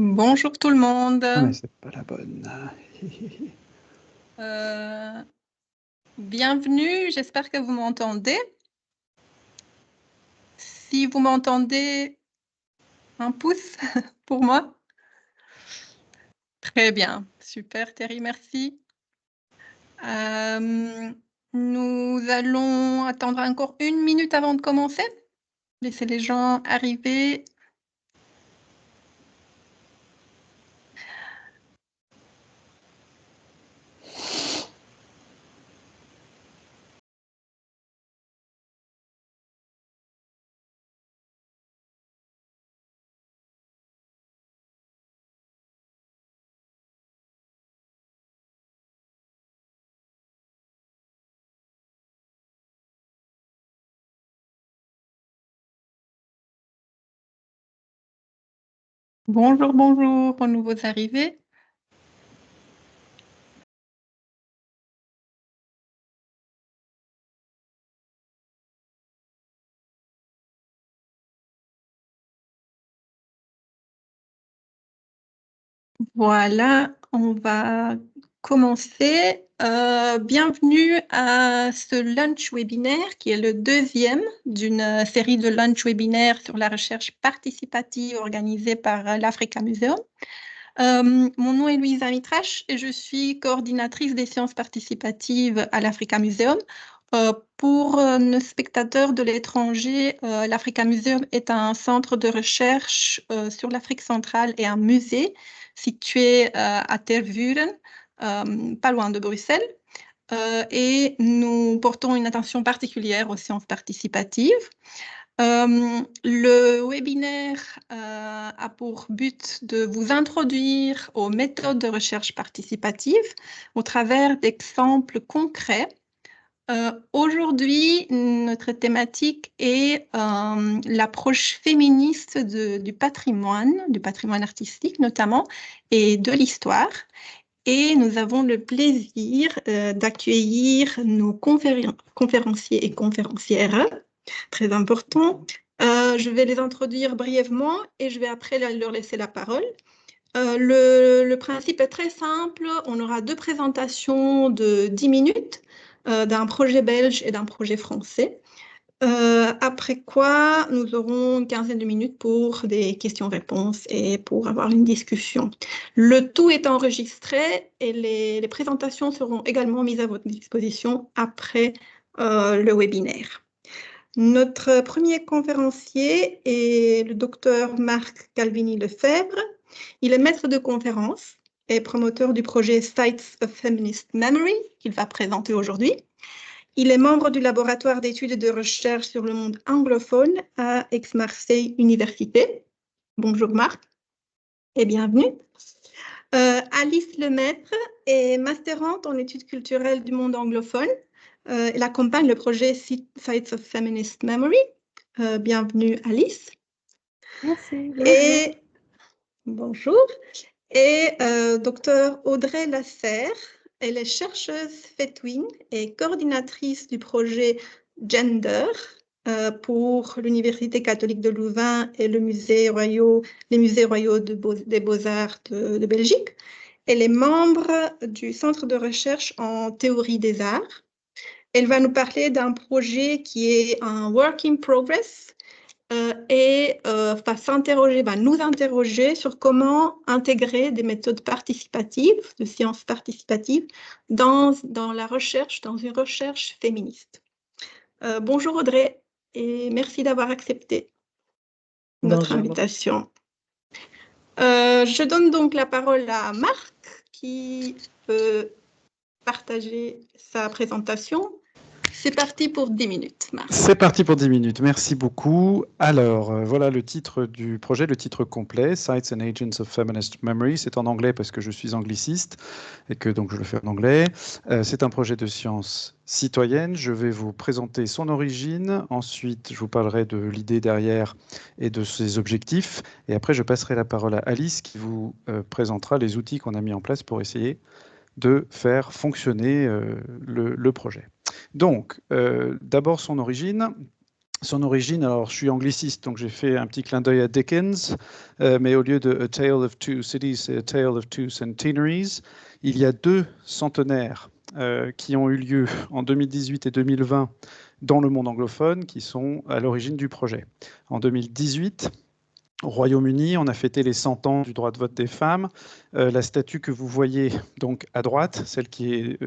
Bonjour tout le monde. Ah, mais c'est pas la bonne. Bienvenue, j'espère que vous m'entendez. Si vous m'entendez, un pouce pour moi. Très bien, super Thierry, merci. Nous allons attendre encore 1 minute avant de commencer. Laisser les gens arriver. Bonjour, bonjour aux nouveaux arrivés. Voilà, on va commencer. Bienvenue à ce lunch webinaire qui est le deuxième d'une série de lunch webinaires sur la recherche participative organisée par l'Africa Museum. Mon nom est Louisa Mitrache et je suis coordinatrice des sciences participatives à l'Africa Museum. Pour nos spectateurs de l'étranger, l'Africa Museum est un centre de recherche sur l'Afrique centrale et un musée situé à Tervuren, pas loin de Bruxelles. Et nous portons une attention particulière aux sciences participatives. Le webinaire a pour but de vous introduire aux méthodes de recherche participative au travers d'exemples concrets. Aujourd'hui, notre thématique est l'approche féministe du patrimoine artistique notamment, et de l'histoire. Et nous avons le plaisir d'accueillir nos conférenciers et conférencières, très important. Je vais les introduire brièvement et je vais après leur laisser la parole. Le principe est très simple. On aura 2 présentations de 10 minutes d'un projet belge et d'un projet français. Après quoi, nous aurons une quinzaine de minutes pour des questions-réponses et pour avoir une discussion. Le tout est enregistré et les présentations seront également mises à votre disposition après le webinaire. Notre premier conférencier est le docteur Marc Calvini-Lefebvre. Il est maître de conférence et promoteur du projet Sites of Feminist Memory qu'il va présenter aujourd'hui. Il est membre du laboratoire d'études et de recherche sur le monde anglophone à Aix-Marseille Université. Bonjour Marc et bienvenue. Alice Lemaître est masterante en études culturelles du monde anglophone. Elle accompagne le projet Sites of Feminist Memory. Bienvenue Alice. Merci. Et bonjour. Et Dr Audrey Lasserre, elle est chercheuse FETWIN et coordinatrice du projet Gender pour l'Université catholique de Louvain et les musées royaux des Beaux-Arts de Belgique. Elle est membre du Centre de recherche en théorie des arts. Elle va nous parler d'un projet qui est un work in progress et va nous interroger sur comment intégrer des méthodes participatives, de sciences participatives, dans la recherche, dans une recherche féministe. Bonjour Audrey, et merci d'avoir accepté notre invitation. Je donne donc la parole à Marc, qui peut partager sa présentation. C'est parti pour 10 minutes, Marc. C'est parti pour 10 minutes, merci beaucoup. Alors, voilà le titre du projet, le titre complet, Sites and Agents of Feminist Memory. C'est en anglais parce que je suis angliciste et que donc je le fais en anglais. C'est un projet de sciences citoyennes. Je vais vous présenter son origine. Ensuite, je vous parlerai de l'idée derrière et de ses objectifs. Et après, je passerai la parole à Alice qui vous présentera les outils qu'on a mis en place pour essayer de faire fonctionner le projet. Donc, d'abord son origine. Son origine, alors je suis angliciste, donc j'ai fait un petit clin d'œil à Dickens, mais au lieu de A Tale of Two Cities, c'est A Tale of Two Centenaries. Il y a 2 centenaires qui ont eu lieu en 2018 et 2020 dans le monde anglophone, qui sont à l'origine du projet. En 2018, au Royaume-Uni, on a fêté les 100 ans du droit de vote des femmes. La statue que vous voyez donc à droite, celle qui est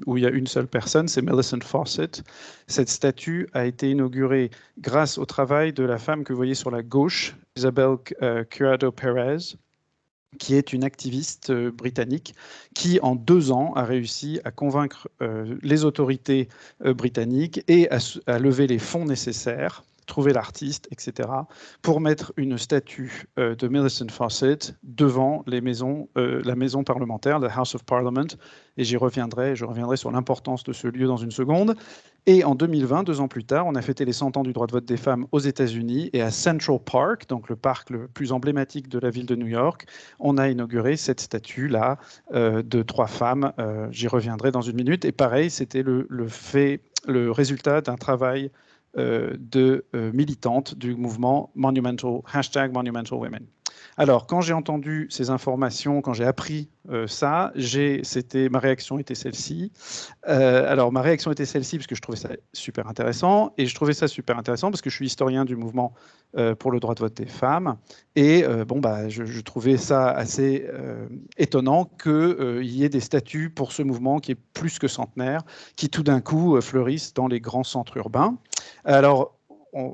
où il y a une seule personne, c'est Millicent Fawcett. Cette statue a été inaugurée grâce au travail de la femme que vous voyez sur la gauche, Isabel Curado Perez, qui est une activiste britannique qui, en 2 ans, a réussi à convaincre les autorités britanniques et à lever les fonds nécessaires, trouver l'artiste, etc., pour mettre une statue de Millicent Fawcett devant la maison parlementaire, la House of Parliament, et je reviendrai sur l'importance de ce lieu dans une seconde. Et en 2020, 2 ans plus tard, on a fêté les 100 ans du droit de vote des femmes aux États-Unis, et à Central Park, donc le parc le plus emblématique de la ville de New York, on a inauguré cette statue-là de 3 femmes. J'y reviendrai dans une minute. Et pareil, c'était le résultat d'un travail de militantes du mouvement #MonumentalWomen. Alors, quand j'ai entendu ces informations, quand j'ai appris ça, ma réaction était celle-ci. Alors, ma réaction était celle-ci parce que je trouvais ça super intéressant. Et je trouvais ça super intéressant parce que je suis historien du mouvement pour le droit de vote des femmes. Et je trouvais ça assez étonnant qu'il y ait des statuts pour ce mouvement qui est plus que centenaire, qui tout d'un coup fleurissent dans les grands centres urbains. Alors,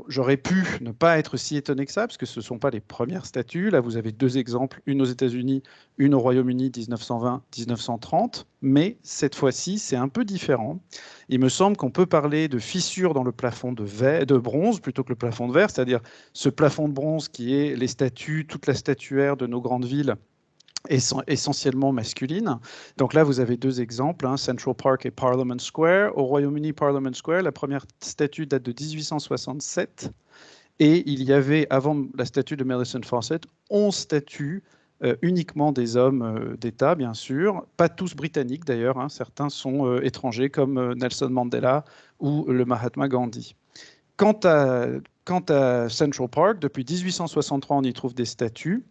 j'aurais pu ne pas être si étonné que ça, parce que ce ne sont pas les premières statues. Là, vous avez 2 exemples, une aux États-Unis, une au Royaume-Uni, 1920-1930. Mais cette fois-ci, c'est un peu différent. Il me semble qu'on peut parler de fissures dans le plafond de bronze plutôt que le plafond de verre, c'est-à-dire ce plafond de bronze qui est les statues, toute la statuaire de nos grandes villes, essentiellement masculine. Donc là, vous avez 2 exemples, Central Park et Parliament Square. Au Royaume-Uni, Parliament Square, la première statue date de 1867. Et il y avait, avant la statue de Millicent Fawcett, 11 statues, uniquement des hommes d'État, bien sûr. Pas tous britanniques, d'ailleurs. Certains sont étrangers, comme Nelson Mandela ou le Mahatma Gandhi. Quant à Central Park, depuis 1863, on y trouve des statues.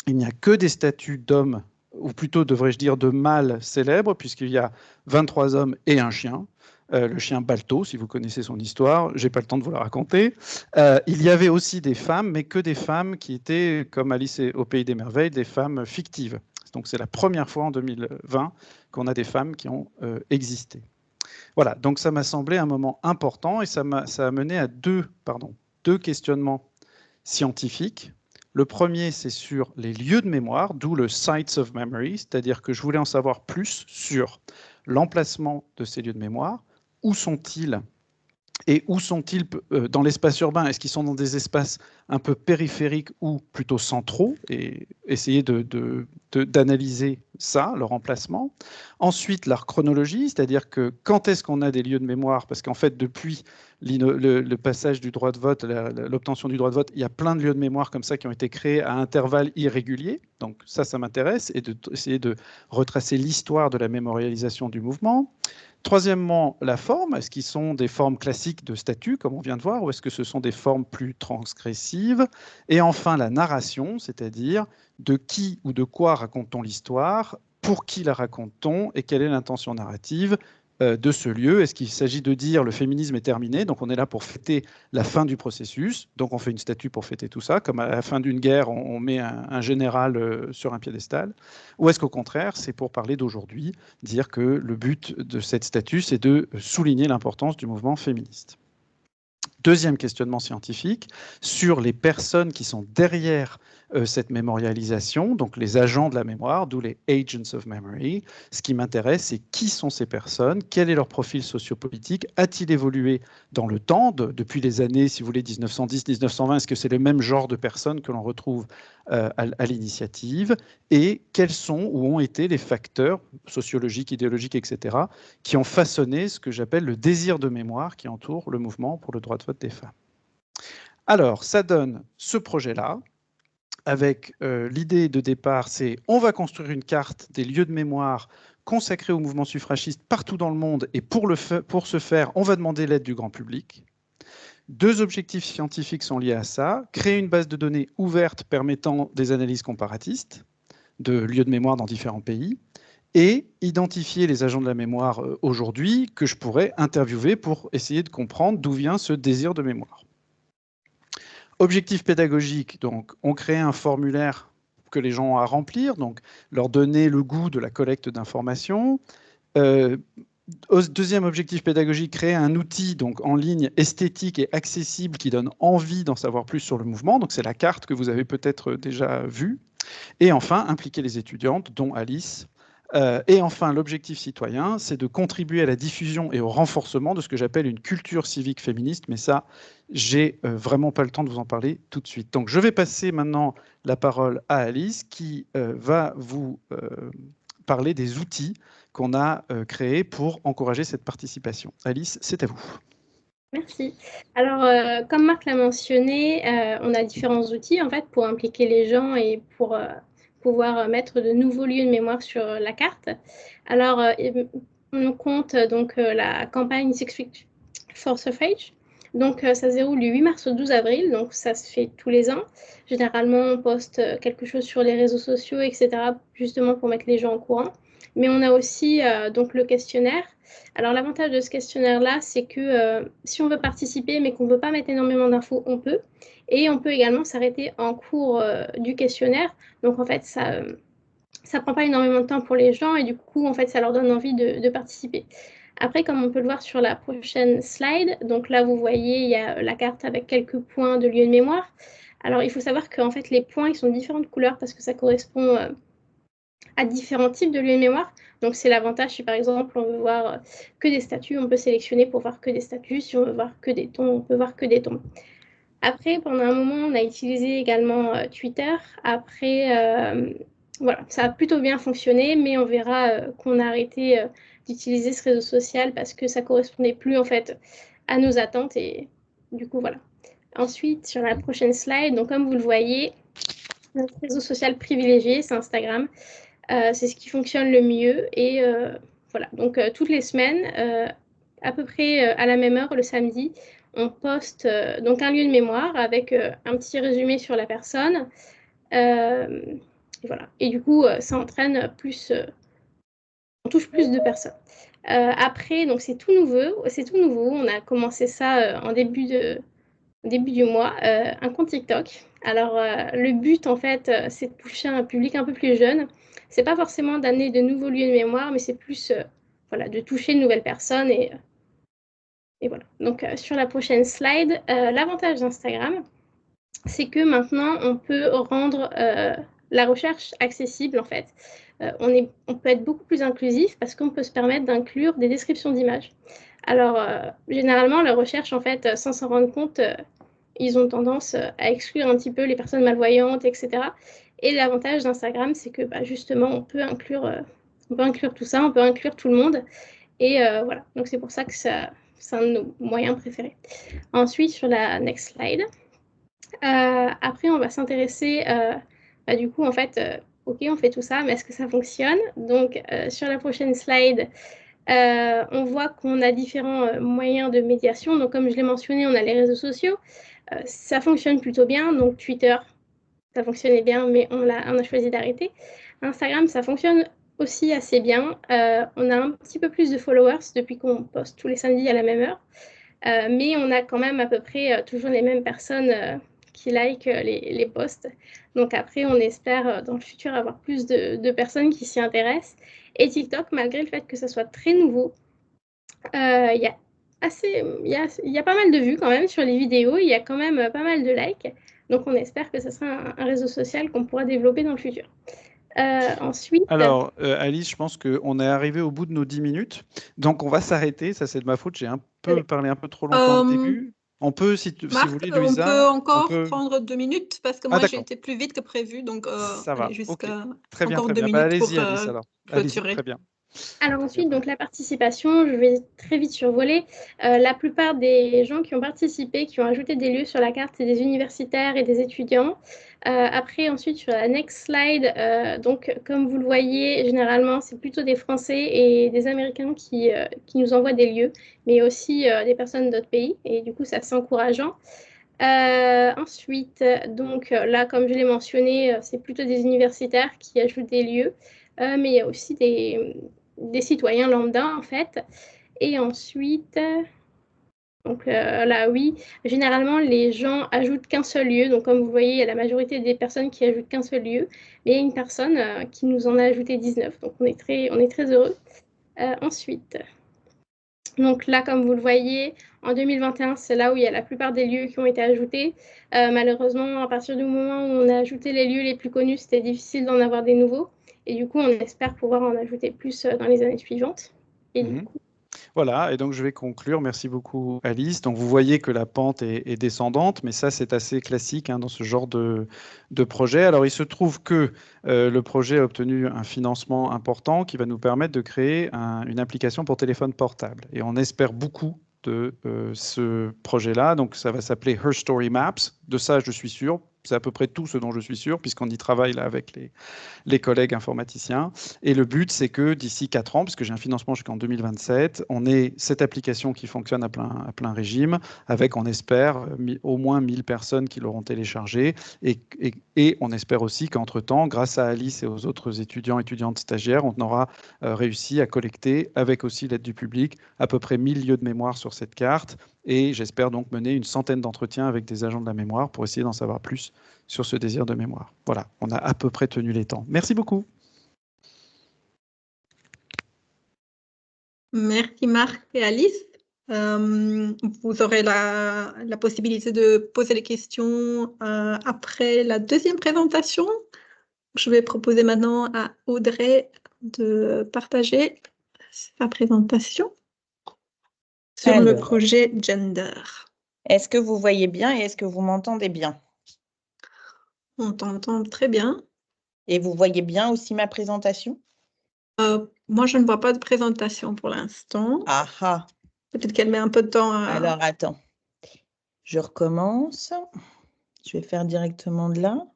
Il n'y a que des statues d'hommes, ou plutôt devrais-je dire de mâles célèbres, puisqu'il y a 23 hommes et un chien, le chien Balto, si vous connaissez son histoire, je n'ai pas le temps de vous la raconter. Il y avait aussi des femmes, mais que des femmes qui étaient, comme Alice au Pays des Merveilles, des femmes fictives. Donc c'est la première fois en 2020 qu'on a des femmes qui ont existé. Voilà, donc ça m'a semblé un moment important et ça a mené à deux questionnements scientifiques. Le premier, c'est sur les lieux de mémoire, d'où le Sites of Memory, c'est-à-dire que je voulais en savoir plus sur l'emplacement de ces lieux de mémoire. Où sont-ils et où sont-ils dans l'espace urbain? Est-ce qu'ils sont dans des espaces un peu périphériques ou plutôt centraux? Et essayer d'analyser ça, leur emplacement. Ensuite, leur chronologie, c'est-à-dire que quand est-ce qu'on a des lieux de mémoire? Parce qu'en fait, depuis le passage du droit de vote, l'obtention du droit de vote, il y a plein de lieux de mémoire comme ça qui ont été créés à intervalles irréguliers. Donc ça m'intéresse, et d'essayer de retracer l'histoire de la mémorialisation du mouvement. Troisièmement, la forme. Est-ce qu'ils sont des formes classiques de statuts, comme on vient de voir, ou est-ce que ce sont des formes plus transgressives? Et enfin, la narration, c'est-à-dire de qui ou de quoi raconte-t-on l'histoire, pour qui la raconte-t-on, et quelle est l'intention narrative de ce lieu? Est-ce qu'il s'agit de dire le féminisme est terminé, donc on est là pour fêter la fin du processus, donc on fait une statue pour fêter tout ça, comme à la fin d'une guerre, on met un général sur un piédestal? Ou est-ce qu'au contraire, c'est pour parler d'aujourd'hui, dire que le but de cette statue, c'est de souligner l'importance du mouvement féministe? Deuxième questionnement scientifique sur les personnes qui sont derrière cette mémorialisation, donc les agents de la mémoire, d'où les agents of memory. Ce qui m'intéresse, c'est qui sont ces personnes, quel est leur profil sociopolitique, a-t-il évolué dans le temps, depuis les années, si vous voulez, 1910-1920, est-ce que c'est le même genre de personnes que l'on retrouve à l'initiative, et quels sont ou ont été les facteurs sociologiques, idéologiques, etc., qui ont façonné ce que j'appelle le désir de mémoire qui entoure le mouvement pour le droit de vote des femmes. Alors, ça donne ce projet-là, avec l'idée de départ, c'est on va construire une carte des lieux de mémoire consacrés au mouvement suffragiste partout dans le monde, et pour ce faire, on va demander l'aide du grand public. 2 objectifs scientifiques sont liés à ça. Créer une base de données ouverte permettant des analyses comparatistes de lieux de mémoire dans différents pays et identifier les agents de la mémoire aujourd'hui que je pourrais interviewer pour essayer de comprendre d'où vient ce désir de mémoire. Objectif pédagogique, donc on crée un formulaire que les gens ont à remplir, donc leur donner le goût de la collecte d'informations. Deuxième objectif pédagogique, créer un outil donc en ligne esthétique et accessible qui donne envie d'en savoir plus sur le mouvement. Donc c'est la carte que vous avez peut-être déjà vue. Et enfin, impliquer les étudiantes, dont Alice. Et enfin, l'objectif citoyen, c'est de contribuer à la diffusion et au renforcement de ce que j'appelle une culture civique féministe. Mais ça, j'ai vraiment pas le temps de vous en parler tout de suite. Donc je vais passer maintenant la parole à Alice qui va vous parler des outils qu'on a créés pour encourager cette participation. Alice, c'est à vous. Merci. Alors, comme Marc l'a mentionné, on a différents outils en fait pour impliquer les gens et pour pouvoir mettre de nouveaux lieux de mémoire sur la carte. Alors, on compte donc la campagne 6 Feet for Suffrage. Donc, ça se déroule du 8 mars au 12 avril, donc ça se fait tous les ans. Généralement, on poste quelque chose sur les réseaux sociaux, etc., justement pour mettre les gens au courant. Mais on a aussi donc le questionnaire. Alors, l'avantage de ce questionnaire-là, c'est que si on veut participer, mais qu'on ne veut pas mettre énormément d'infos, on peut. Et on peut également s'arrêter en cours du questionnaire. Donc, en fait, ça ne prend pas énormément de temps pour les gens et du coup, en fait, ça leur donne envie de participer. Après, comme on peut le voir sur la prochaine slide, donc là, vous voyez, il y a la carte avec quelques points de lieux de mémoire. Alors, il faut savoir qu'en fait, les points, ils sont de différentes couleurs parce que ça correspond à différents types de lieux de mémoire. Donc, c'est l'avantage si, par exemple, on veut voir que des statues, on peut sélectionner pour voir que des statues. Si on veut voir que des tombes, on peut voir que des tombes. Après, pendant un moment, on a utilisé également Twitter. Après, voilà, ça a plutôt bien fonctionné, mais on verra qu'on a arrêté d'utiliser ce réseau social parce que ça correspondait plus en fait à nos attentes et du coup voilà. Ensuite, sur la prochaine slide, donc comme vous le voyez, notre réseau social privilégié, c'est Instagram. C'est ce qui fonctionne le mieux et voilà. Donc toutes les semaines, à peu près à la même heure, le samedi, on poste donc un lieu de mémoire avec un petit résumé sur la personne. Et voilà. Et du coup, ça entraîne plus, on touche plus de personnes. Après, donc c'est tout nouveau. On a commencé ça en début du mois, un compte TikTok. Alors, le but, en fait, c'est de toucher un public un peu plus jeune. C'est pas forcément d'amener de nouveaux lieux de mémoire, mais c'est plus voilà, de toucher de nouvelles personnes. Et voilà. Donc, sur la prochaine slide, l'avantage d'Instagram, c'est que maintenant, on peut rendre la recherche accessible, en fait. On peut être beaucoup plus inclusif parce qu'on peut se permettre d'inclure des descriptions d'images. Alors, généralement, la recherche, en fait, sans s'en rendre compte, ils ont tendance à exclure un petit peu les personnes malvoyantes, etc. Et l'avantage d'Instagram, c'est que justement, on peut inclure tout ça, on peut inclure tout le monde. Et voilà, donc c'est pour ça que c'est un de nos moyens préférés. Ensuite, sur la next slide, après, on va s'intéresser, du coup, en fait, ok, on fait tout ça, mais est-ce que ça fonctionne? Donc, sur la prochaine slide, on voit qu'on a différents moyens de médiation. Donc, comme je l'ai mentionné, on a les réseaux sociaux. Ça fonctionne plutôt bien. Donc, Twitter, ça fonctionnait bien, mais on a choisi d'arrêter. Instagram, ça fonctionne aussi assez bien. On a un petit peu plus de followers depuis qu'on poste tous les samedis à la même heure. Mais on a quand même à peu près toujours les mêmes personnes qui likent les posts. Donc après, on espère dans le futur avoir plus de personnes qui s'y intéressent. Et TikTok, malgré le fait que ça soit très nouveau, il y a pas mal de vues quand même sur les vidéos, il y a quand même pas mal de likes. Donc on espère que ce sera un réseau social qu'on pourra développer dans le futur. Ensuite... Alors, Alice, je pense qu'on est arrivé au bout de nos 10 minutes. Donc, on va s'arrêter. Ça, c'est de ma faute. J'ai un peu parlé un peu trop longtemps au début. On peut, si vous voulez, Louisa... On peut encore prendre 2 minutes parce que moi, j'ai été plus vite que prévu. Donc, ça va. jusqu'à Très bien, encore très 2 bien. minutes Allez-y, pour Alice, alors. clôturer. Très bien. Alors ensuite, donc la participation, je vais très vite survoler. La plupart des gens qui ont participé, qui ont ajouté des lieux sur la carte, c'est des universitaires et des étudiants. Après, ensuite, sur la next slide, donc comme vous le voyez, généralement, c'est plutôt des Français et des Américains qui nous envoient des lieux, mais aussi des personnes d'autres pays. Et du coup, ça, c'est encourageant. Ensuite, donc là, comme je l'ai mentionné, c'est plutôt des universitaires qui ajoutent des lieux, mais il y a aussi des citoyens lambda, en fait. Et ensuite, donc là, oui, généralement, les gens ajoutent qu'un seul lieu. Donc, comme vous voyez, il y a la majorité des personnes qui ajoutent qu'un seul lieu, mais il y a une personne qui nous en a ajouté 19. Donc, on est très heureux. Ensuite, donc là, comme vous le voyez, en 2021, c'est là où il y a la plupart des lieux qui ont été ajoutés. Malheureusement, à partir du moment où on a ajouté les lieux les plus connus, c'était difficile d'en avoir des nouveaux. Et du coup, on espère pouvoir en ajouter plus dans les années suivantes. Et du coup, Voilà, et donc je vais conclure. Merci beaucoup, Alice. Donc vous voyez que la pente est descendante, mais ça c'est assez classique dans ce genre de projet. Alors il se trouve que le projet a obtenu un financement important qui va nous permettre de créer une application pour téléphone portable. Et on espère beaucoup de ce projet-là. Donc ça va s'appeler Her Story Maps. De ça, je suis sûr. C'est à peu près tout ce dont je suis sûr, puisqu'on y travaille là avec les collègues informaticiens. Et le but, c'est que d'ici 4 ans, puisque j'ai un financement jusqu'en 2027, on ait cette application qui fonctionne à plein régime, avec, on espère, au moins 1000 personnes qui l'auront téléchargée. Et on espère aussi qu'entre-temps, grâce à Alice et aux autres étudiantes stagiaires, on aura réussi à collecter, avec aussi l'aide du public, à peu près 1000 lieux de mémoire sur cette carte. Et j'espère donc mener une centaine d'entretiens avec des agents de la mémoire pour essayer d'en savoir plus sur ce désir de mémoire. Voilà, on a à peu près tenu les temps. Merci beaucoup. Merci Marc et Alice. Vous aurez la possibilité de poser des questions après la deuxième présentation. Je vais proposer maintenant à Audrey de partager sa présentation sur le Alors, projet Gender. est-ce que vous voyez bien et est-ce que vous m'entendez bien? On t'entend très bien. Et vous voyez bien aussi ma présentation? Moi, je ne vois pas de présentation pour l'instant. Ah ah, Peut-être qu'elle met un peu de temps à... alors attends, je recommence. Je vais faire directement de là.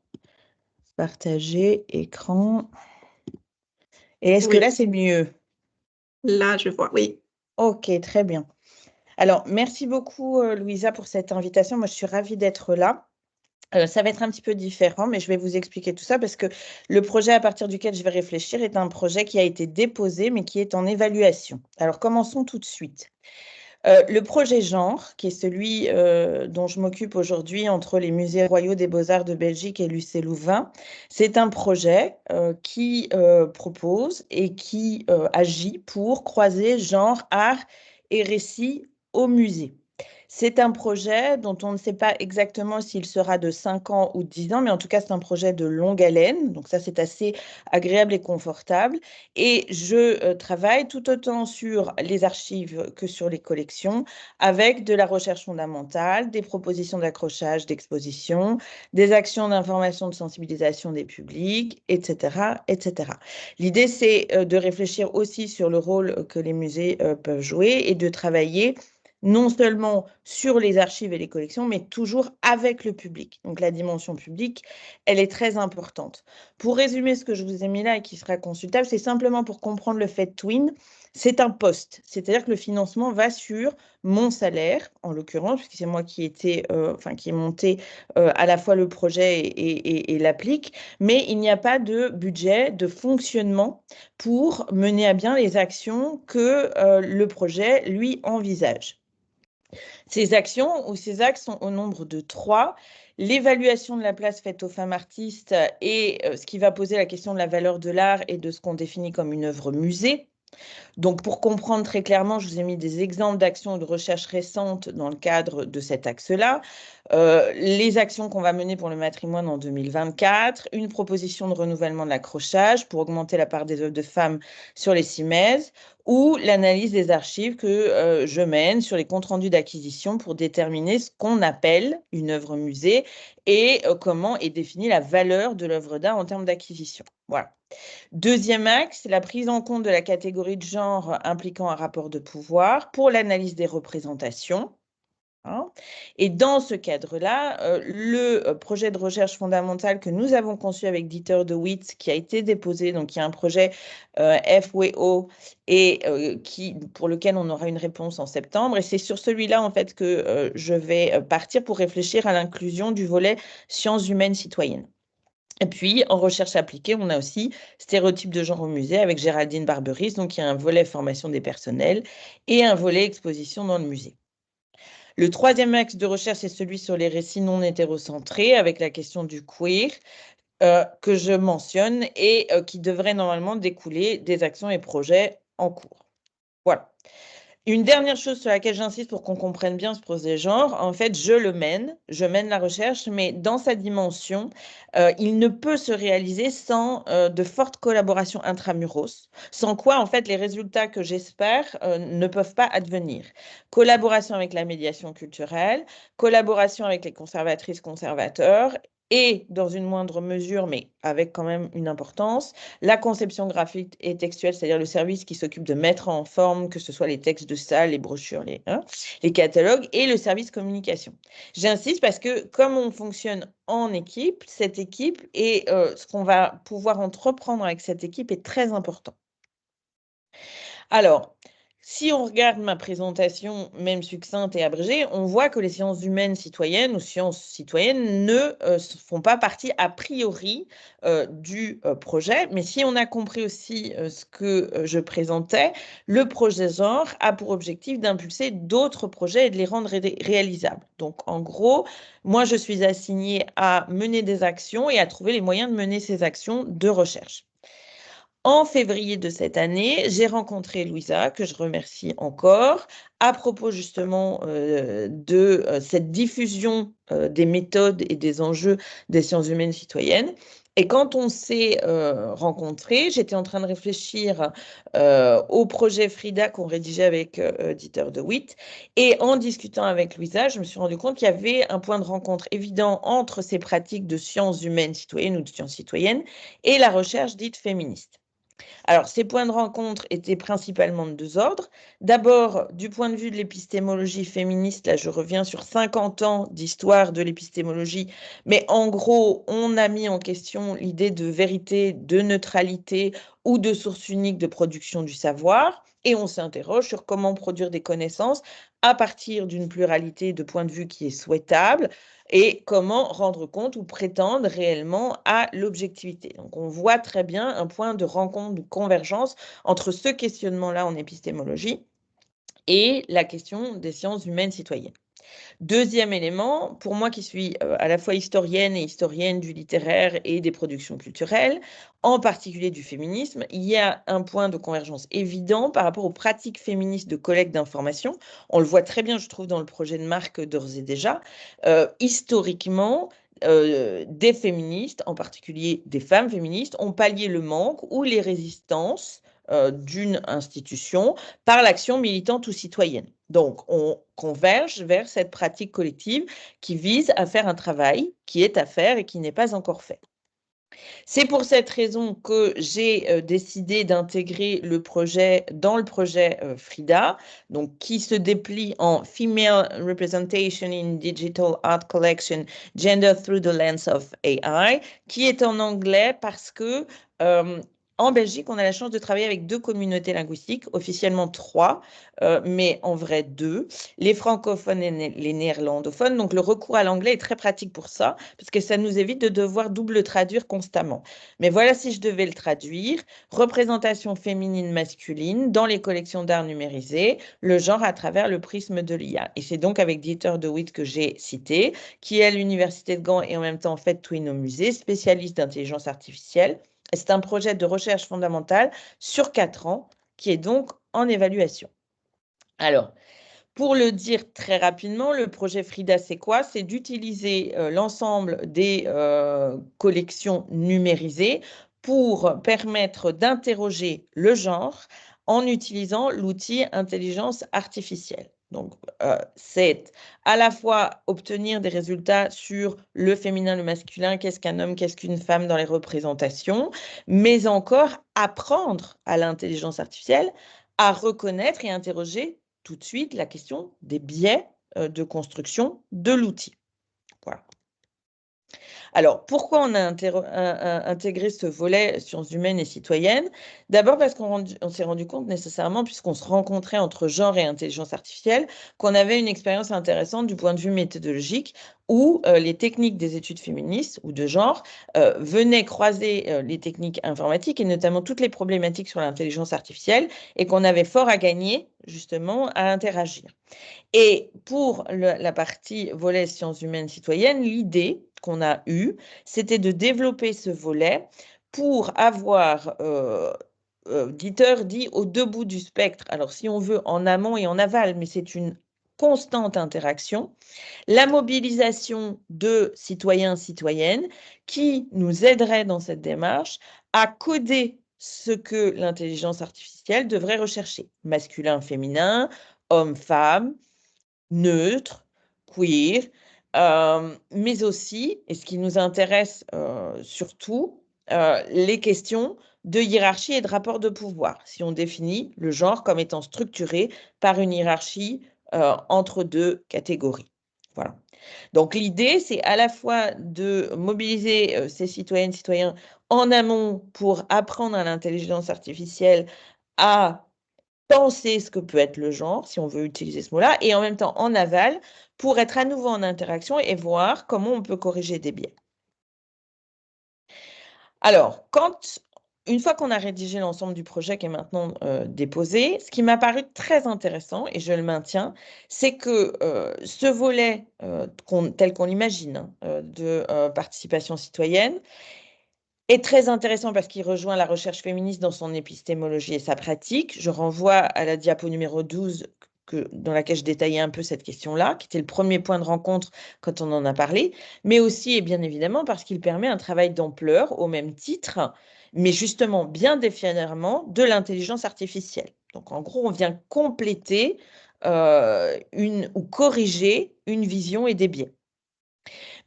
Partager écran. Et est-ce que Oui, là, c'est mieux? là, je vois, oui. Ok, très bien. Alors, merci beaucoup, Louisa, pour cette invitation. Moi, je suis ravie d'être là. Ça va être un petit peu différent, mais je vais vous expliquer tout ça parce que le projet à partir duquel je vais réfléchir est un projet qui a été déposé, mais qui est en évaluation. Alors, commençons tout de suite. Le projet genre, qui est celui dont je m'occupe aujourd'hui entre les musées royaux des beaux-arts de Belgique et l'UC Louvain, c'est un projet qui propose et qui agit pour croiser genre, art et récit au musée. C'est un projet dont on ne sait pas exactement s'il sera de 5 ans ou 10 ans, mais en tout cas, c'est un projet de longue haleine. Donc ça, c'est assez agréable et confortable. Et je travaille tout autant sur les archives que sur les collections, avec de la recherche fondamentale, des propositions d'accrochage, d'exposition, des actions d'information, de sensibilisation des publics, etc., etc. L'idée, c'est de réfléchir aussi sur le rôle que les musées peuvent jouer et de travailler non seulement sur les archives et les collections, mais toujours avec le public. Donc la dimension publique, elle est très importante. Pour résumer ce que je vous ai mis là et qui sera consultable, c'est simplement pour comprendre le fait twin. C'est un poste, c'est-à-dire que le financement va sur mon salaire, en l'occurrence, puisque c'est moi qui ai monté à la fois le projet et l'applique, mais il n'y a pas de budget, de fonctionnement pour mener à bien les actions que le projet, lui, envisage. Ces actions ou ces axes sont au nombre de 3. L'évaluation de la place faite aux femmes artistes et ce qui va poser la question de la valeur de l'art et de ce qu'on définit comme une œuvre musée. Donc, pour comprendre très clairement, je vous ai mis des exemples d'actions de recherche récentes dans le cadre de cet axe-là. Les actions qu'on va mener pour le matrimoine en 2024, une proposition de renouvellement de l'accrochage pour augmenter la part des œuvres de femmes sur les CIMES, ou l'analyse des archives que je mène sur les comptes rendus d'acquisition pour déterminer ce qu'on appelle une œuvre musée et comment est définie la valeur de l'œuvre d'art en termes d'acquisition. Voilà. Deuxième axe, c'est la prise en compte de la catégorie de genre impliquant un rapport de pouvoir pour l'analyse des représentations. Et dans ce cadre-là, le projet de recherche fondamentale que nous avons conçu avec Dieter de Witt, qui a été déposé, donc il y a un projet FWO et pour lequel on aura une réponse en septembre. Et c'est sur celui-là, en fait, que je vais partir pour réfléchir à l'inclusion du volet sciences humaines citoyennes. Et puis, en recherche appliquée, on a aussi stéréotypes de genre au musée avec Géraldine Barberis, donc il y a un volet formation des personnels et un volet exposition dans le musée. Le troisième axe de recherche est celui sur les récits non hétérocentrés avec la question du queer que je mentionne et qui devrait normalement découler des actions et projets en cours. Voilà. Une dernière chose sur laquelle j'insiste pour qu'on comprenne bien ce projet genre, en fait, je mène la recherche, mais dans sa dimension, il ne peut se réaliser sans de fortes collaborations intramuros, sans quoi, en fait, les résultats que j'espère ne peuvent pas advenir. Collaboration avec la médiation culturelle, collaboration avec les conservatrices, conservateurs, et dans une moindre mesure, mais avec quand même une importance, la conception graphique et textuelle, c'est-à-dire le service qui s'occupe de mettre en forme, que ce soit les textes de salle, les brochures, les catalogues, et le service communication. J'insiste parce que comme on fonctionne en équipe, cette équipe et ce qu'on va pouvoir entreprendre avec cette équipe est très important. Alors, si on regarde ma présentation, même succincte et abrégée, on voit que les sciences humaines citoyennes ou sciences citoyennes ne font pas partie a priori du projet. Mais si on a compris aussi ce que je présentais, le projet genre a pour objectif d'impulser d'autres projets et de les rendre réalisables. Donc, en gros, moi, je suis assignée à mener des actions et à trouver les moyens de mener ces actions de recherche. En février de cette année, j'ai rencontré Louisa, que je remercie encore, à propos justement de cette diffusion des méthodes et des enjeux des sciences humaines citoyennes. Et quand on s'est rencontrés, j'étais en train de réfléchir au projet Frida qu'on rédigeait avec Dieter de Witt. Et en discutant avec Louisa, je me suis rendu compte qu'il y avait un point de rencontre évident entre ces pratiques de sciences humaines citoyennes ou de sciences citoyennes et la recherche dite féministe. Alors, ces points de rencontre étaient principalement de deux ordres. D'abord, du point de vue de l'épistémologie féministe, là je reviens sur 50 ans d'histoire de l'épistémologie, mais en gros, on a mis en question l'idée de vérité, de neutralité ou de source unique de production du savoir, et on s'interroge sur comment produire des connaissances à partir d'une pluralité de points de vue qui est souhaitable, et comment rendre compte ou prétendre réellement à l'objectivité. Donc, on voit très bien un point de rencontre, de convergence entre ce questionnement-là en épistémologie et la question des sciences humaines citoyennes. Deuxième élément, pour moi qui suis à la fois historienne et historienne du littéraire et des productions culturelles, en particulier du féminisme, il y a un point de convergence évident par rapport aux pratiques féministes de collecte d'informations. On le voit très bien, je trouve, dans le projet de Marc d'ores et déjà. Historiquement, des féministes, en particulier des femmes féministes, ont pallié le manque ou les résistances d'une institution par l'action militante ou citoyenne. Donc, on converge vers cette pratique collective qui vise à faire un travail qui est à faire et qui n'est pas encore fait. C'est pour cette raison que j'ai décidé d'intégrer le projet dans le projet Frida, donc qui se déplie en Female Representation in Digital Art Collection, Gender Through the Lens of AI, qui est en anglais parce que en Belgique, on a la chance de travailler avec deux communautés linguistiques, officiellement 3, mais en vrai 2, les francophones et les néerlandophones. Donc, le recours à l'anglais est très pratique pour ça, parce que ça nous évite de devoir double traduire constamment. Mais voilà, si je devais le traduire, représentation féminine masculine dans les collections d'art numérisées, le genre à travers le prisme de l'IA. Et c'est donc avec Dieter de Witt que j'ai cité, qui est à l'Université de Gand et en même temps fait Twin au musée, spécialiste d'intelligence artificielle. C'est un projet de recherche fondamentale sur 4 ans qui est donc en évaluation. Alors, pour le dire très rapidement, le projet Frida, c'est quoi? C'est d'utiliser l'ensemble des collections numérisées pour permettre d'interroger le genre en utilisant l'outil intelligence artificielle. Donc, c'est à la fois obtenir des résultats sur le féminin, le masculin, qu'est-ce qu'un homme, qu'est-ce qu'une femme dans les représentations, mais encore apprendre à l'intelligence artificielle à reconnaître et interroger tout de suite la question des biais de construction de l'outil. Voilà. Alors, pourquoi on a intégré ce volet sciences humaines et citoyennes? D'abord parce qu'on s'est rendu compte nécessairement, puisqu'on se rencontrait entre genre et intelligence artificielle, qu'on avait une expérience intéressante du point de vue méthodologique où les techniques des études féministes ou de genre venaient croiser les techniques informatiques et notamment toutes les problématiques sur l'intelligence artificielle et qu'on avait fort à gagner justement à interagir. Et pour la partie volet sciences humaines citoyennes, l'idée qu'on a eue, c'était de développer ce volet pour avoir, Dieter dit, aux deux bouts du spectre. Alors, si on veut, en amont et en aval, mais c'est une constante interaction, la mobilisation de citoyens, citoyennes qui nous aideraient dans cette démarche à coder ce que l'intelligence artificielle devrait rechercher. Masculin, féminin, homme, femme, neutre, queer, mais aussi, et ce qui nous intéresse surtout, les questions de hiérarchie et de rapport de pouvoir, si on définit le genre comme étant structuré par une hiérarchie entre deux catégories. Voilà. Donc l'idée, c'est à la fois de mobiliser ces citoyennes, citoyens en amont pour apprendre à l'intelligence artificielle à penser ce que peut être le genre, si on veut utiliser ce mot-là, et en même temps en aval, pour être à nouveau en interaction et voir comment on peut corriger des biais. Alors, une fois qu'on a rédigé l'ensemble du projet qui est maintenant déposé, ce qui m'a paru très intéressant, et je le maintiens, c'est que ce volet tel qu'on l'imagine de participation citoyenne est très intéressant parce qu'il rejoint la recherche féministe dans son épistémologie et sa pratique. Je renvoie à la diapo numéro 12 dans laquelle je détaillais un peu cette question-là, qui était le premier point de rencontre quand on en a parlé, mais aussi et bien évidemment parce qu'il permet un travail d'ampleur au même titre, mais justement bien définitivement de l'intelligence artificielle. Donc en gros, on vient compléter ou corriger une vision et des biais.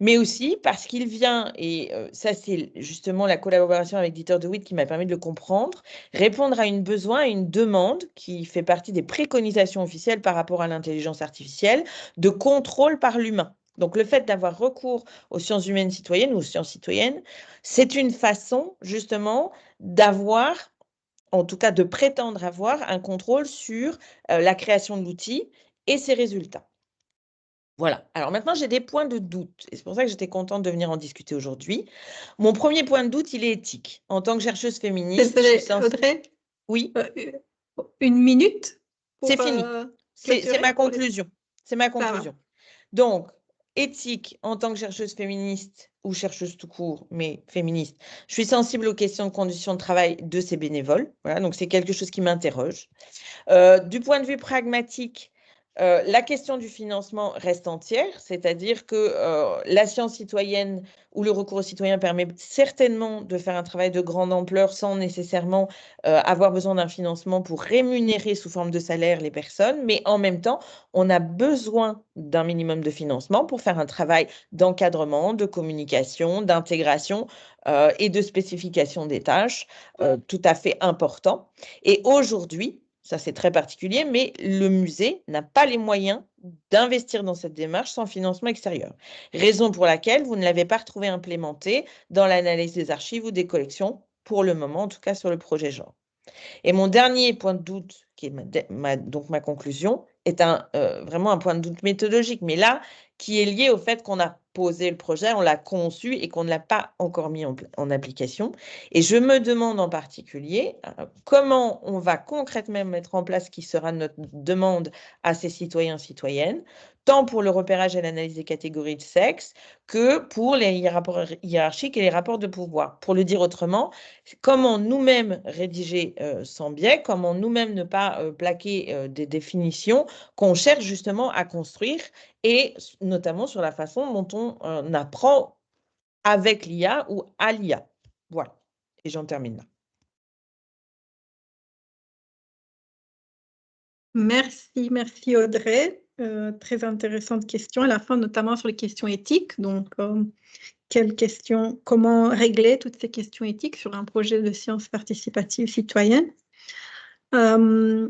Mais aussi parce qu'il vient, et ça c'est justement la collaboration avec Dieter de Witt qui m'a permis de le comprendre, répondre à un besoin, à une demande qui fait partie des préconisations officielles par rapport à l'intelligence artificielle, de contrôle par l'humain. Donc le fait d'avoir recours aux sciences humaines citoyennes ou aux sciences citoyennes, c'est une façon justement d'avoir, en tout cas de prétendre avoir un contrôle sur la création de l'outil et ses résultats. Voilà. Alors maintenant, j'ai des points de doute. Et c'est pour ça que j'étais contente de venir en discuter aujourd'hui. Mon premier point de doute, il est éthique. En tant que chercheuse féministe, Audrey, oui, une minute c'est fini. C'est ma conclusion. C'est ma conclusion. Donc, éthique, en tant que chercheuse féministe ou chercheuse tout court, mais féministe, je suis sensible aux questions de conditions de travail de ces bénévoles. Voilà, donc c'est quelque chose qui m'interroge. Du point de vue pragmatique, la question du financement reste entière, c'est-à-dire que la science citoyenne ou le recours aux citoyens permet certainement de faire un travail de grande ampleur sans nécessairement avoir besoin d'un financement pour rémunérer sous forme de salaire les personnes, mais en même temps, on a besoin d'un minimum de financement pour faire un travail d'encadrement, de communication, d'intégration et de spécification des tâches tout à fait important. Et aujourd'hui, ça c'est très particulier, mais le musée n'a pas les moyens d'investir dans cette démarche sans financement extérieur. Raison pour laquelle vous ne l'avez pas retrouvé implémenté dans l'analyse des archives ou des collections, pour le moment, en tout cas sur le projet genre. Et mon dernier point de doute, qui est donc ma conclusion, est vraiment un point de doute méthodologique, mais là, qui est lié au fait qu'on a posé le projet, on l'a conçu et qu'on ne l'a pas encore mis en application. Et je me demande en particulier comment on va concrètement mettre en place ce qui sera notre demande à ces citoyens, citoyennes, tant pour le repérage et l'analyse des catégories de sexe que pour les rapports hiérarchiques et les rapports de pouvoir. Pour le dire autrement, comment nous-mêmes rédiger sans biais, comment nous-mêmes ne pas plaquer des définitions qu'on cherche justement à construire et notamment sur la façon dont on apprend avec l'IA ou à l'IA. Voilà, et j'en termine là. Merci Audrey. Très intéressante question à la fin, notamment sur les questions éthiques. Donc, comment régler toutes ces questions éthiques sur un projet de sciences participatives citoyennes. Je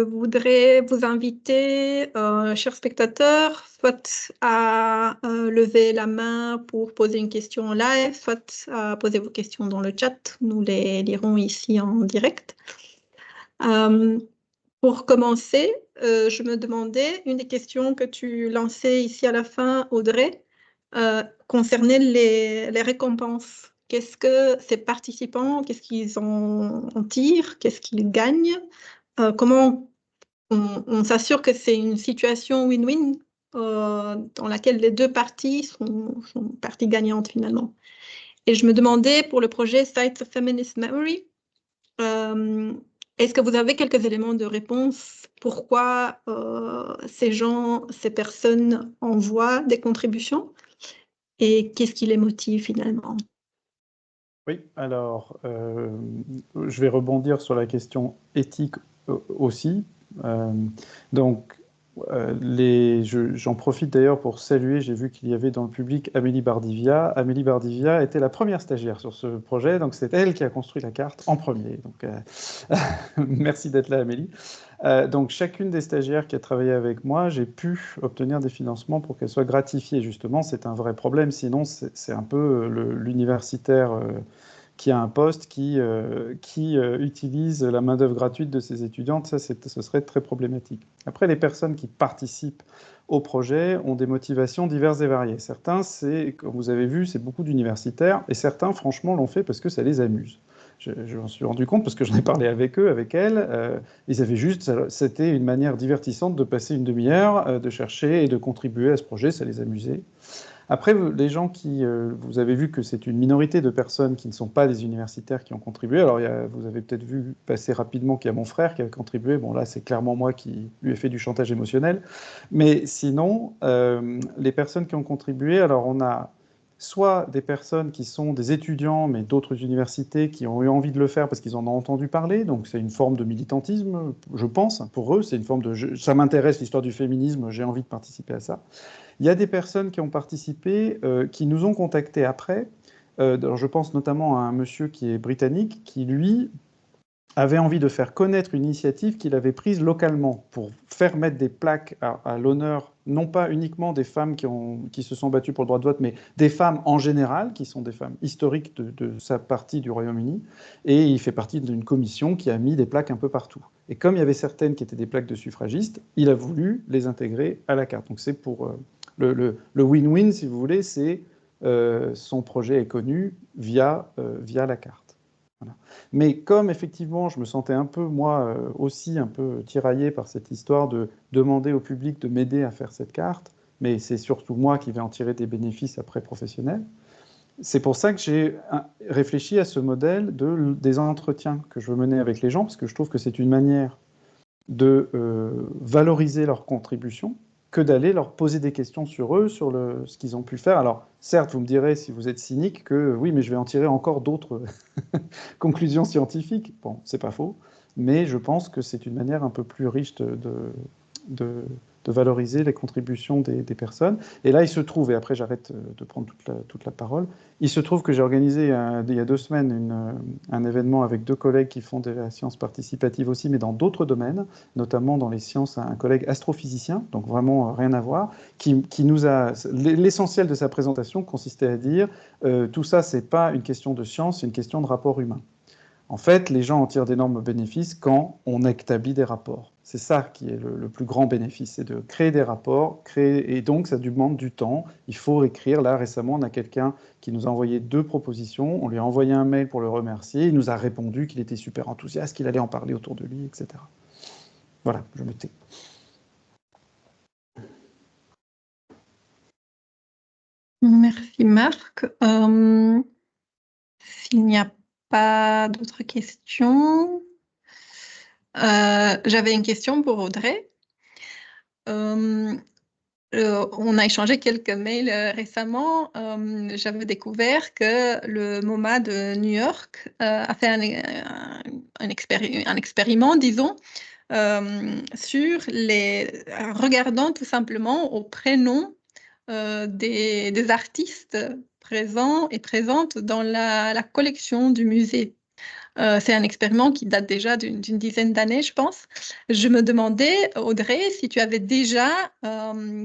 voudrais vous inviter, chers spectateurs, soit à lever la main pour poser une question en live, soit à poser vos questions dans le chat. Nous les lirons ici en direct. Pour commencer, je me demandais, une des questions que tu lançais ici à la fin, Audrey, concernait les récompenses. Qu'est-ce que ces participants, qu'est-ce qu'ils en tirent, qu'est-ce qu'ils gagnent, comment on s'assure que c'est une situation win-win dans laquelle les deux parties sont parties gagnantes finalement. Et je me demandais pour le projet Sites of Feminist Memory, est-ce que vous avez quelques éléments de réponse? Pourquoi ces personnes envoient des contributions et qu'est-ce qui les motive finalement? Oui, alors je vais rebondir sur la question éthique aussi. Donc, j'en profite d'ailleurs pour saluer, j'ai vu qu'il y avait dans le public Amélie Bardivia. Amélie Bardivia était la première stagiaire sur ce projet, donc c'est elle qui a construit la carte en premier. Donc, merci d'être là, Amélie. Donc, chacune des stagiaires qui a travaillé avec moi, j'ai pu obtenir des financements pour qu'elles soient gratifiées. Justement, c'est un vrai problème, sinon c'est un peu l'universitaire qui a un poste qui utilise la main-d'œuvre gratuite de ses étudiantes, ça, ce serait très problématique. Après, les personnes qui participent au projet ont des motivations diverses et variées. Certains, comme vous avez vu, c'est beaucoup d'universitaires, et certains, franchement, l'ont fait parce que ça les amuse. Je m'en suis rendu compte parce que j'en ai parlé avec eux, avec elles. Ils avaient c'était une manière divertissante de passer une demi-heure, de chercher et de contribuer à ce projet, ça les amusait. Après, les gens qui... vous avez vu que c'est une minorité de personnes qui ne sont pas des universitaires qui ont contribué. Alors, vous avez peut-être vu passer rapidement qu'il y a mon frère qui a contribué. Bon, là, c'est clairement moi qui lui ai fait du chantage émotionnel. Mais sinon, les personnes qui ont contribué, alors on a soit des personnes qui sont des étudiants, mais d'autres universités qui ont eu envie de le faire parce qu'ils en ont entendu parler. Donc, c'est une forme de militantisme, je pense. Pour eux, c'est une forme de... Ça m'intéresse, l'histoire du féminisme, j'ai envie de participer à ça. Il y a des personnes qui ont participé, qui nous ont contactés après. Je pense notamment à un monsieur qui est britannique, qui, lui, avait envie de faire connaître une initiative qu'il avait prise localement pour faire mettre des plaques à l'honneur, non pas uniquement des femmes qui se sont battues pour le droit de vote, mais des femmes en général, qui sont des femmes historiques de sa partie du Royaume-Uni. Et il fait partie d'une commission qui a mis des plaques un peu partout. Et comme il y avait certaines qui étaient des plaques de suffragistes, il a voulu les intégrer à la carte. Donc c'est pour... le win-win, si vous voulez, c'est son projet est connu via la carte. Voilà. Mais comme effectivement, je me sentais un peu, moi aussi, un peu tiraillé par cette histoire de demander au public de m'aider à faire cette carte, mais c'est surtout moi qui vais en tirer des bénéfices après professionnels, c'est pour ça que j'ai réfléchi à ce modèle des entretiens que je veux mener avec les gens, parce que je trouve que c'est une manière de valoriser leur contribution, que d'aller leur poser des questions sur eux, sur ce qu'ils ont pu faire. Alors, certes, vous me direz, si vous êtes cynique, que oui, mais je vais en tirer encore d'autres conclusions scientifiques. Bon, c'est pas faux, mais je pense que c'est une manière un peu plus riche de valoriser les contributions des personnes. Et là, il se trouve, et après j'arrête de prendre toute la parole, il se trouve que j'ai organisé il y a 2 semaines un événement avec 2 collègues qui font de la science participative aussi, mais dans d'autres domaines, notamment dans les sciences, un collègue astrophysicien, donc vraiment rien à voir, qui nous a... L'essentiel de sa présentation consistait à dire tout ça, c'est pas une question de science, c'est une question de rapport humain. En fait, les gens en tirent d'énormes bénéfices quand on établit des rapports. C'est ça qui est le plus grand bénéfice, c'est de créer des rapports, et donc ça demande du temps. Il faut écrire. Là, récemment, on a quelqu'un qui nous a envoyé 2 propositions. On lui a envoyé un mail pour le remercier. Il nous a répondu qu'il était super enthousiaste, qu'il allait en parler autour de lui, etc. Voilà, je me tais. Merci Marc. S'il n'y a pas d'autres questions, j'avais une question pour Audrey. On a échangé quelques mails récemment. J'avais découvert que le MoMA de New York a fait un expériment, disons, regardant tout simplement au prénom des artistes présents et présentes dans la collection du musée. C'est un expériment qui date déjà d'une dizaine d'années, je pense. Je me demandais, Audrey, si tu avais déjà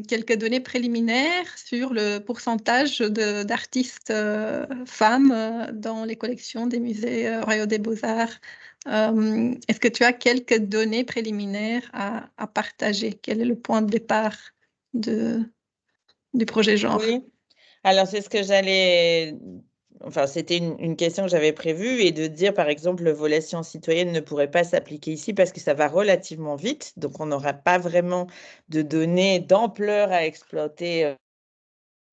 quelques données préliminaires sur le pourcentage d'artistes femmes dans les collections des musées royaux des beaux-arts. Est-ce que tu as quelques données préliminaires à partager? Quel est le point de départ du projet genre? Oui, alors c'est ce que j'allais... Enfin, c'était une question que j'avais prévue et de dire, par exemple, le volet sciences citoyennes ne pourrait pas s'appliquer ici parce que ça va relativement vite. Donc, on n'aura pas vraiment de données d'ampleur à exploiter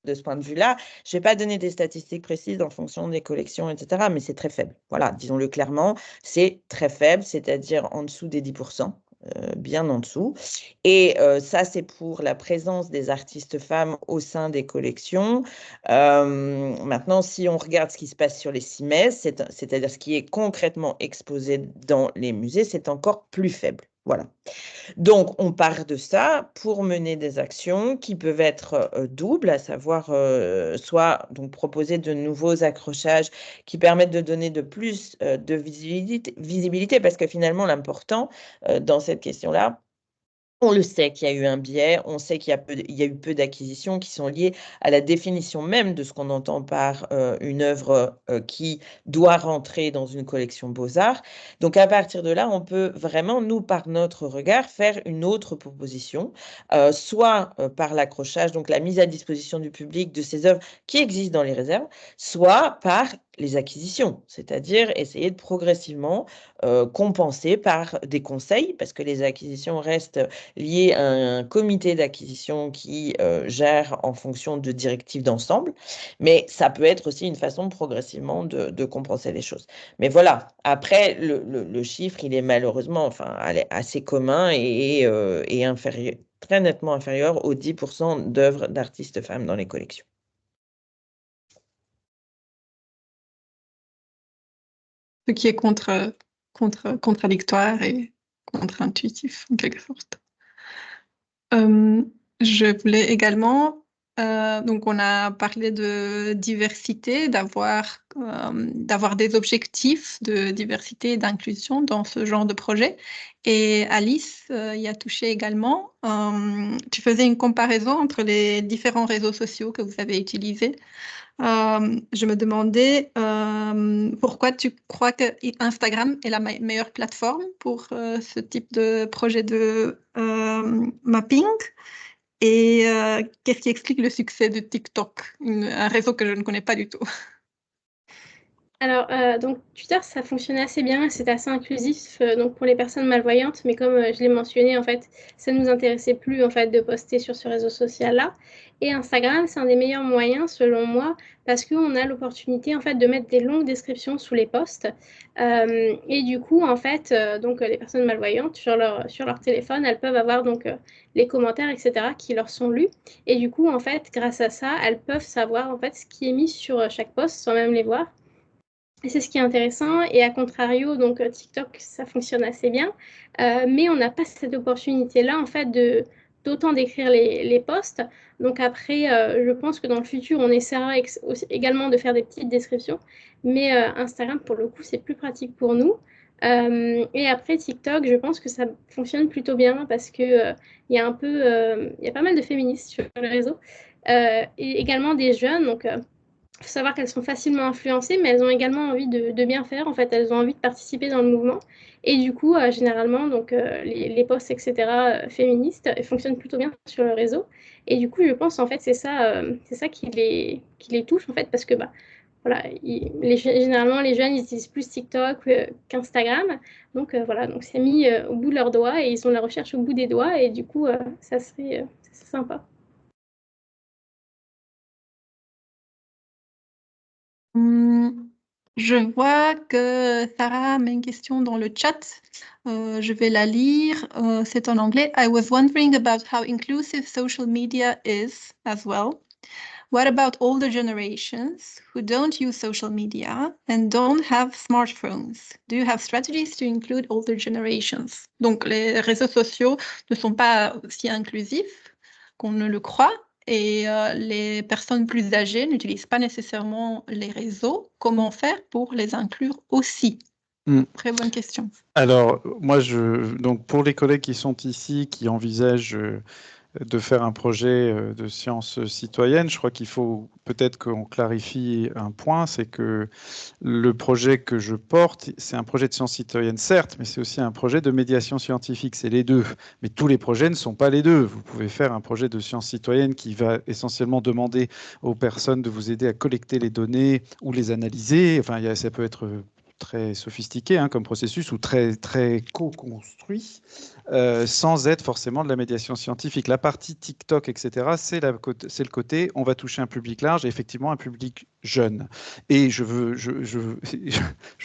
de ce point de vue-là. Je ne vais pas donner des statistiques précises en fonction des collections, etc., mais c'est très faible. Voilà, disons-le clairement, c'est très faible, c'est-à-dire en dessous des 10%. Bien en dessous. Et ça, c'est pour la présence des artistes femmes au sein des collections. Maintenant, si on regarde ce qui se passe sur les CIMES, c'est-à-dire ce qui est concrètement exposé dans les musées, c'est encore plus faible. Voilà. Donc, on part de ça pour mener des actions qui peuvent être doubles, à savoir soit donc, proposer de nouveaux accrochages qui permettent de donner de plus de visibilité, parce que finalement, l'important dans cette question-là, on le sait qu'il y a eu un biais, on sait qu'il y a eu peu d'acquisitions qui sont liées à la définition même de ce qu'on entend par une œuvre qui doit rentrer dans une collection Beaux-Arts. Donc à partir de là, on peut vraiment, nous, par notre regard, faire une autre proposition, soit par l'accrochage, donc la mise à disposition du public de ces œuvres qui existent dans les réserves, soit par les acquisitions, c'est-à-dire essayer de progressivement compenser par des conseils, parce que les acquisitions restent liées à un comité d'acquisition qui gère en fonction de directives d'ensemble, mais ça peut être aussi une façon progressivement de compenser les choses. Mais voilà, après, le chiffre, il est malheureusement assez commun et inférieur, très nettement inférieur aux 10% d'œuvres d'artistes femmes dans les collections. Ce qui est contradictoire et contre-intuitif, en quelque sorte. Je voulais également, donc on a parlé de diversité, d'avoir des objectifs de diversité et d'inclusion dans ce genre de projet. Et Alice y a touché également. Tu faisais une comparaison entre les différents réseaux sociaux que vous avez utilisés. Je me demandais pourquoi tu crois que Instagram est la meilleure plateforme pour ce type de projet de mapping et qu'est-ce qui explique le succès de TikTok, un réseau que je ne connais pas du tout. Alors, donc Twitter, ça fonctionnait assez bien, c'est assez inclusif donc pour les personnes malvoyantes, mais comme je l'ai mentionné, en fait, ça ne nous intéressait plus en fait de poster sur ce réseau social-là. Et Instagram, c'est un des meilleurs moyens, selon moi, parce qu'on a l'opportunité en fait de mettre des longues descriptions sous les posts. Et du coup, en fait, donc les personnes malvoyantes sur leur téléphone, elles peuvent avoir donc les commentaires, etc., qui leur sont lus. Et du coup, en fait, grâce à ça, elles peuvent savoir en fait ce qui est mis sur chaque post sans même les voir. Et c'est ce qui est intéressant. Et à contrario, donc TikTok, ça fonctionne assez bien. Mais on n'a pas cette opportunité-là, en fait, d'autant d'écrire les posts. Donc après, je pense que dans le futur, on essaiera également de faire des petites descriptions. Mais Instagram, pour le coup, c'est plus pratique pour nous. Et après, TikTok, je pense que ça fonctionne plutôt bien parce que il y a pas mal de féministes sur le réseau. Et également des jeunes. Donc, il faut savoir qu'elles sont facilement influencées, mais elles ont également envie de bien faire. En fait, elles ont envie de participer dans le mouvement. Et du coup, généralement, donc, les posts, etc., féministes fonctionnent plutôt bien sur le réseau. Et du coup, je pense, en fait, c'est ça qui les touche, en fait, parce que, voilà, généralement, les jeunes, ils utilisent plus TikTok qu'Instagram. Donc, voilà, donc c'est mis au bout de leurs doigts et ils ont la recherche au bout des doigts. Et du coup, ça serait sympa. Je vois que Sarah met une question dans le chat. Je vais la lire. C'est en anglais. I was wondering about how inclusive social media is as well. What about older generations who don't use social media and don't have smartphones? Do you have strategies to include older generations? Donc, les réseaux sociaux ne sont pas aussi inclusifs qu'on ne le croit. Et les personnes plus âgées n'utilisent pas nécessairement les réseaux. Comment faire pour les inclure aussi? Très bonne question. Alors, moi, donc pour les collègues qui sont ici, qui envisagent de faire un projet de sciences citoyennes, je crois qu'il faut peut-être qu'on clarifie un point, c'est que le projet que je porte, c'est un projet de sciences citoyennes, certes, mais c'est aussi un projet de médiation scientifique, c'est les deux. Mais tous les projets ne sont pas les deux. Vous pouvez faire un projet de sciences citoyennes qui va essentiellement demander aux personnes de vous aider à collecter les données ou les analyser. Enfin, ça peut être très sophistiqué comme processus ou très, très co-construit. Sans être forcément de la médiation scientifique. La partie TikTok, etc., c'est le côté, on va toucher un public large et effectivement un public jeune. Et je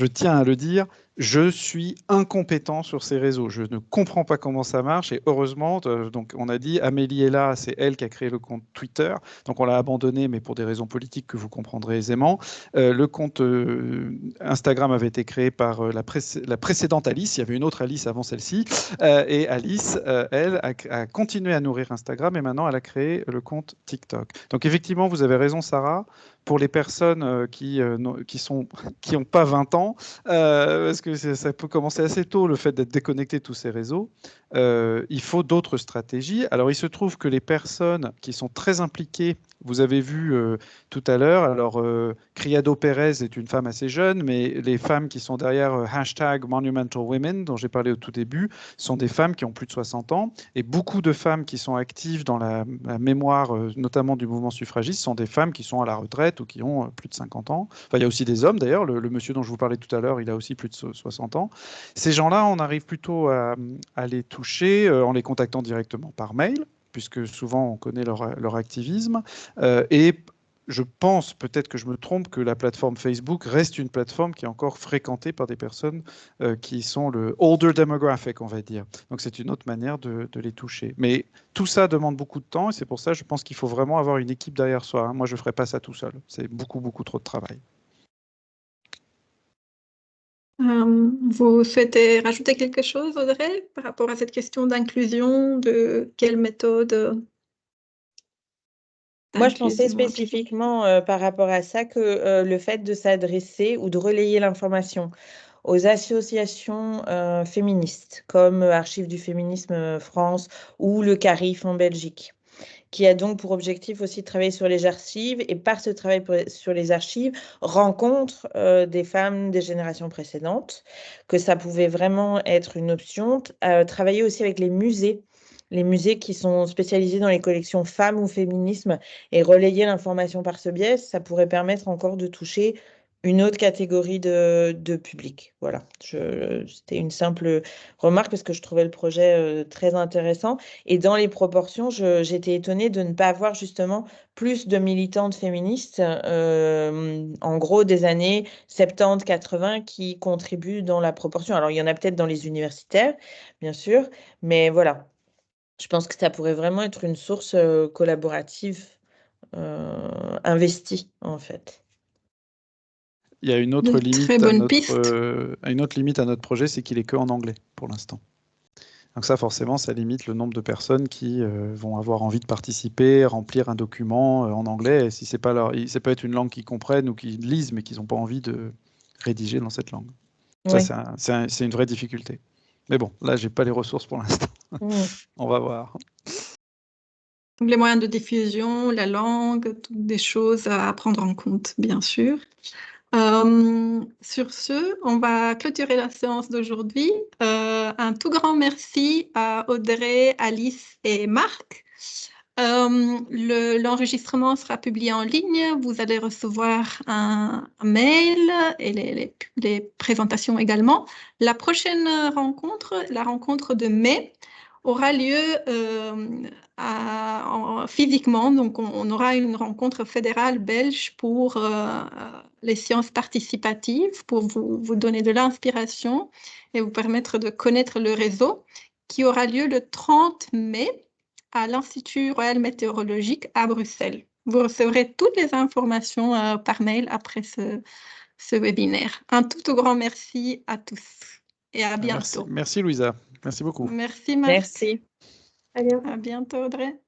tiens à le dire, je suis incompétent sur ces réseaux. Je ne comprends pas comment ça marche et heureusement, donc on a dit, Amélie est là, c'est elle qui a créé le compte Twitter. Donc on l'a abandonné, mais pour des raisons politiques que vous comprendrez aisément. Le compte Instagram avait été créé par la précédente Alice. Il y avait une autre Alice avant celle-ci. Et Alice, elle, a continué à nourrir Instagram et maintenant, elle a créé le compte TikTok. Donc, effectivement, vous avez raison, Sarah. Pour les personnes qui n'ont pas 20 ans, parce que ça peut commencer assez tôt, le fait d'être déconnecté de tous ces réseaux, il faut d'autres stratégies. Alors, il se trouve que les personnes qui sont très impliquées, vous avez vu tout à l'heure, alors Criado Pérez est une femme assez jeune, mais les femmes qui sont derrière #MonumentalWomen, dont j'ai parlé au tout début, sont des femmes qui ont plus de 60 ans. Et beaucoup de femmes qui sont actives dans la mémoire, notamment du mouvement suffragiste, sont des femmes qui sont à la retraite ou qui ont plus de 50 ans. Enfin, il y a aussi des hommes, d'ailleurs. Le monsieur dont je vous parlais tout à l'heure, il a aussi plus de 60 ans. Ces gens-là, on arrive plutôt à les toucher en les contactant directement par mail, puisque souvent on connaît leur activisme. Et je pense, peut-être que je me trompe, que la plateforme Facebook reste une plateforme qui est encore fréquentée par des personnes qui sont le older demographic, on va dire. Donc c'est une autre manière de les toucher. Mais tout ça demande beaucoup de temps et c'est pour ça, je pense qu'il faut vraiment avoir une équipe derrière soi. Moi, je ne ferai pas ça tout seul. C'est beaucoup, beaucoup trop de travail. Vous souhaitez rajouter quelque chose, Audrey, par rapport à cette question d'inclusion, de quelle méthode? Moi, je pensais spécifiquement par rapport à ça que le fait de s'adresser ou de relayer l'information aux associations féministes, comme Archives du féminisme France ou le CARIF en Belgique, qui a donc pour objectif aussi de travailler sur les archives et par ce travail sur les archives, rencontre des femmes des générations précédentes, que ça pouvait vraiment être une option. Travailler aussi avec les musées qui sont spécialisés dans les collections femmes ou féminisme et relayer l'information par ce biais, ça pourrait permettre encore de toucher une autre catégorie de public. Voilà, c'était une simple remarque parce que je trouvais le projet très intéressant. Et dans les proportions, j'étais étonnée de ne pas avoir justement plus de militantes féministes, en gros des années 70-80 qui contribuent dans la proportion. Alors, il y en a peut-être dans les universitaires, bien sûr, mais voilà. Je pense que ça pourrait vraiment être une source collaborative investie, en fait. Il y a une autre limite à notre projet, c'est qu'il est que en anglais pour l'instant. Donc ça, forcément, ça limite le nombre de personnes qui vont avoir envie de participer, remplir un document en anglais. Et si c'est pas ça peut être une langue qu'ils comprennent ou qu'ils lisent, mais qu'ils n'ont pas envie de rédiger dans cette langue. Oui. Ça, c'est une vraie difficulté. Mais bon, là, j'ai pas les ressources pour l'instant. On va voir. Donc, les moyens de diffusion, la langue, toutes des choses à prendre en compte, bien sûr. Sur ce, on va clôturer la séance d'aujourd'hui. Un tout grand merci à Audrey, Alice et Marc. L'enregistrement sera publié en ligne. Vous allez recevoir un mail et les présentations également. La prochaine rencontre, la rencontre de mai, aura lieu physiquement. Donc, on aura une rencontre fédérale belge pour les sciences participatives, pour vous donner de l'inspiration et vous permettre de connaître le réseau, qui aura lieu le 30 mai à l'Institut Royal Météorologique à Bruxelles. Vous recevrez toutes les informations par mail après ce webinaire. Un tout grand merci à tous et à bientôt. Merci Louisa. Merci beaucoup. Merci Marc. Merci. À bientôt. À bientôt Audrey.